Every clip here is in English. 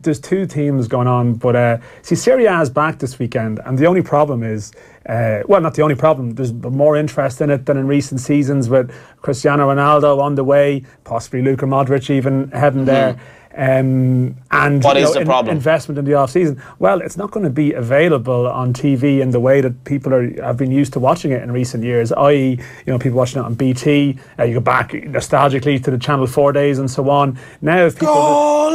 There's two teams going on, but see, Serie A is back this weekend, and the only problem is, well, not the only problem, there's more interest in it than in recent seasons, with Cristiano Ronaldo on the way, possibly Luka Modric even heading there. And what is the problem? Investment in the off season. Well, it's not going to be available on TV in the way that people have been used to watching it in recent years. I.e., people watching it on BT. You go back nostalgically to the Channel 4 days and so on. Now, if people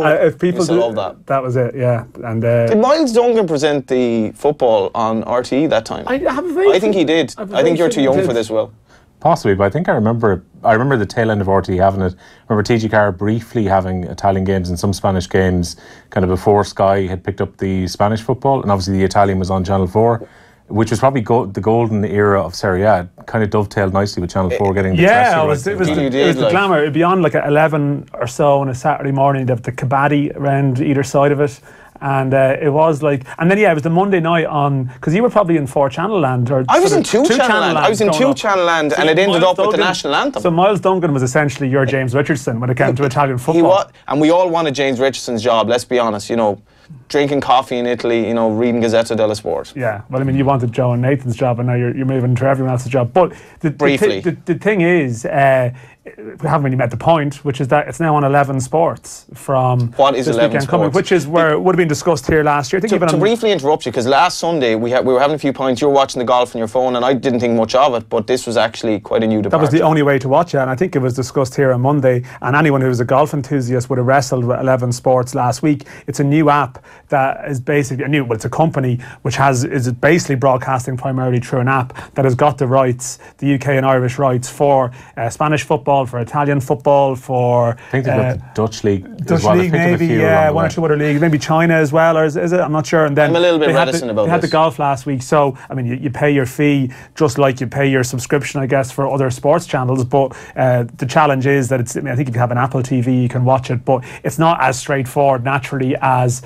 if people love that. That was it, yeah. And did Miles Duncan present the football on RTE that time? I think he did. I think you're too young for this, Will. Possibly, but I think I remember the tail end of RTE having it. I remember TG Carr briefly having Italian games and some Spanish games kind of before Sky had picked up the Spanish football, and obviously the Italian was on Channel 4, which was probably the golden era of Serie A. It kind of dovetailed nicely with Channel 4 getting the it was the glamour. It'd be on like at 11 or so on a Saturday morning. They'd have the kabaddi around either side of it. And it was like, and then it was the Monday night on, because you were probably in 4 Channel Land, or I was in 2 Channel Land. I was in 2 Channel Land, and it ended up with the national anthem. So Miles Duncan was essentially your James Richardson when it came to Italian football. He was, and we all wanted James Richardson's job. Let's be honest, drinking coffee in Italy, reading Gazzetta dello Sport. Yeah, well, I mean, you wanted Joe and Nathan's job, and now you're moving to everyone else's job. But briefly, the thing is, we haven't really met the point, which is that it's now on 11 Sports from what is this 11 weekend Sports? Coming, which is where it would have been discussed here last year. To briefly interrupt you, because last Sunday we were having a few points. You were watching the golf on your phone, and I didn't think much of it, but this was actually quite a new departure. That was the only way to watch it, and I think it was discussed here on Monday, and anyone who was a golf enthusiast would have wrestled with 11 Sports last week. It's a new app that is basically it's a company which is basically broadcasting primarily through an app that has got the rights, the UK and Irish rights for Spanish football, for Italian football, for I think they've got the Dutch League Dutch as well. League maybe, one or two other leagues, maybe China as well, or is it? I'm not sure. And then I'm a little bit reticent about this. They had the golf last week, so I mean, you pay your fee just like you pay your subscription, I guess, for other sports channels. But the challenge is that I think if you have an Apple TV, you can watch it, but it's not as straightforward naturally as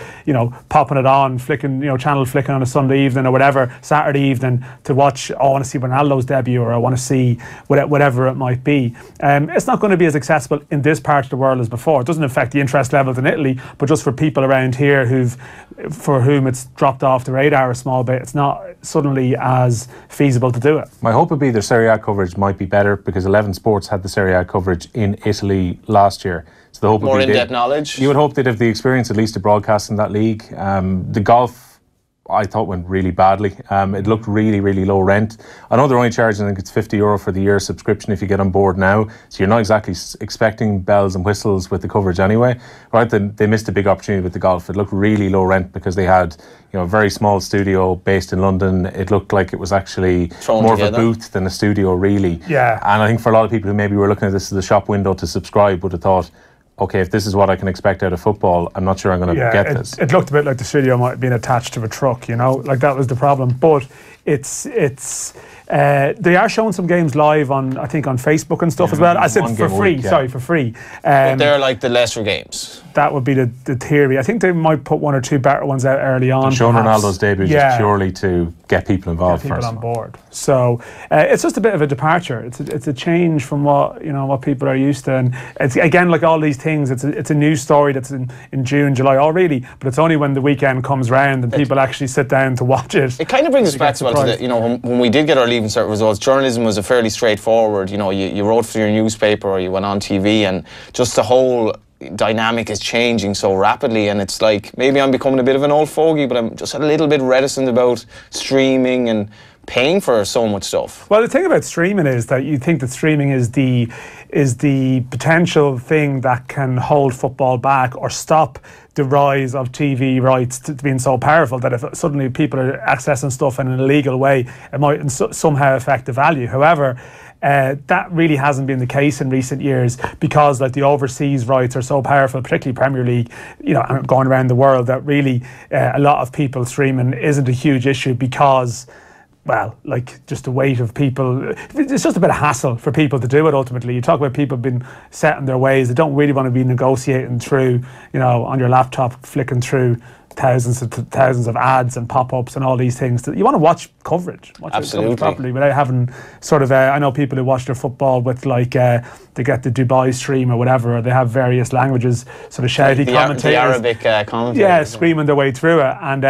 popping it on, flicking channel flicking on a Sunday evening or whatever, Saturday evening to watch. I want to see Ronaldo's debut, or I want to see whatever it might be. It's not going to be as accessible in this part of the world as before. It doesn't affect the interest levels in Italy, but just for people around here for whom it's dropped off the radar a small bit, it's not suddenly as feasible to do it. My hope would be their Serie A coverage might be better, because 11 Sports had the Serie A coverage in Italy last year. So the hope more would be in-depth knowledge. You would hope they'd have the experience at least to broadcast in that league. The golf, I thought, went really badly. It looked really, really low rent. I know they're only charging, I think it's €50 for the year subscription if you get on board now. So you're not exactly expecting bells and whistles with the coverage anyway. Right? They missed a big opportunity with the golf. It looked really low rent because they had a very small studio based in London. It looked like it was actually more of a booth than a studio, really. Yeah. And I think for a lot of people who maybe were looking at this as a shop window to subscribe would have thought, okay, if this is what I can expect out of football, I'm not sure I'm going to get this. It looked a bit like the studio might have been attached to a truck, like that was the problem. But they are showing some games live on Facebook and stuff as well. I said for free. Sorry, for free. But they're like the lesser games. That would be the theory. I think they might put 1 or 2 better ones out early on. Showing Ronaldo's debut just purely to get people involved first. On board. So it's just a bit of a departure. It's a change from what people are used to. And it's, again, like all these things, it's a new story that's in June, July already. But it's only when the weekend comes round and people actually sit down to watch it. It kind of brings us back to when we did get our Leaving Cert results. Journalism was a fairly straightforward. You wrote for your newspaper or you went on TV, and just the whole dynamic is changing so rapidly, and it's like maybe I'm becoming a bit of an old fogey, but I'm just a little bit reticent about streaming and paying for so much stuff. Well, the thing about streaming is that you think that streaming is the potential thing that can hold football back or stop the rise of TV rights to being so powerful that if suddenly people are accessing stuff in an illegal way, it might somehow affect the value. However, that really hasn't been the case in recent years, because like the overseas rights are so powerful, particularly Premier League, and going around the world, that really a lot of people streaming isn't a huge issue, because just the weight of people, it's just a bit of hassle for people to do it ultimately. You talk about people being set in their ways, they don't really want to be negotiating through, on your laptop, flicking through thousands of ads and pop-ups and all these things. You want to watch coverage Absolutely. properly without having sort of I know people who watch their football with like they get the Dubai stream or whatever, or they have various languages, sort of shouty commentators, the Arabic commentators, yeah, screaming their way through it, and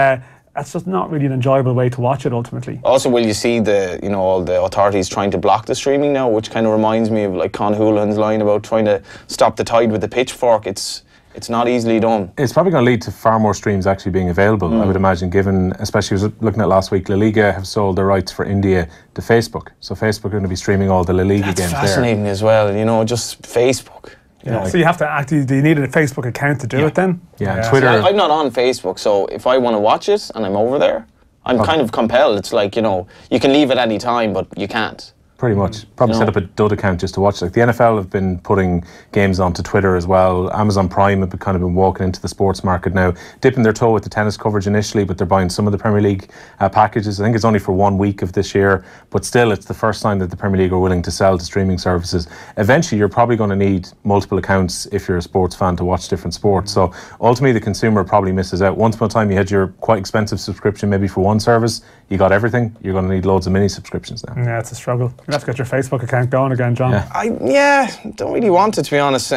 that's just not really an enjoyable way to watch it ultimately. Also, will you see all the authorities trying to block the streaming now, which kind of reminds me of like Con Houlihan's line about trying to stop the tide with the pitchfork. It's not easily done. It's probably going to lead to far more streams actually being available, I would imagine, given, especially I was looking at last week, La Liga have sold their rights for India to Facebook. So Facebook are going to be be streaming all the La Liga games there. That's fascinating as well, just Facebook. Yeah. So you have to actually, do you need a Facebook account to do it then? Yeah, and Twitter. I'm not on Facebook, so if I want to watch it and I'm over there, I'm kind of compelled. It's like, you can leave at any time, but you can't. Pretty much. Probably set up a dud account just to watch. Like the NFL have been putting games onto Twitter as well. Amazon Prime have kind of been walking into the sports market now, dipping their toe with the tennis coverage initially, but they're buying some of the Premier League packages. I think it's only for 1 week of this year, but still it's the first time that the Premier League are willing to sell to streaming services. Eventually you're probably going to need multiple accounts if you're a sports fan to watch different sports. So ultimately the consumer probably misses out. Once upon a time you had your quite expensive subscription maybe for one service, you got everything. You're going to need loads of mini subscriptions now. Yeah, it's a struggle. You have to get your Facebook account going again, John. Yeah, don't really want it, to be honest.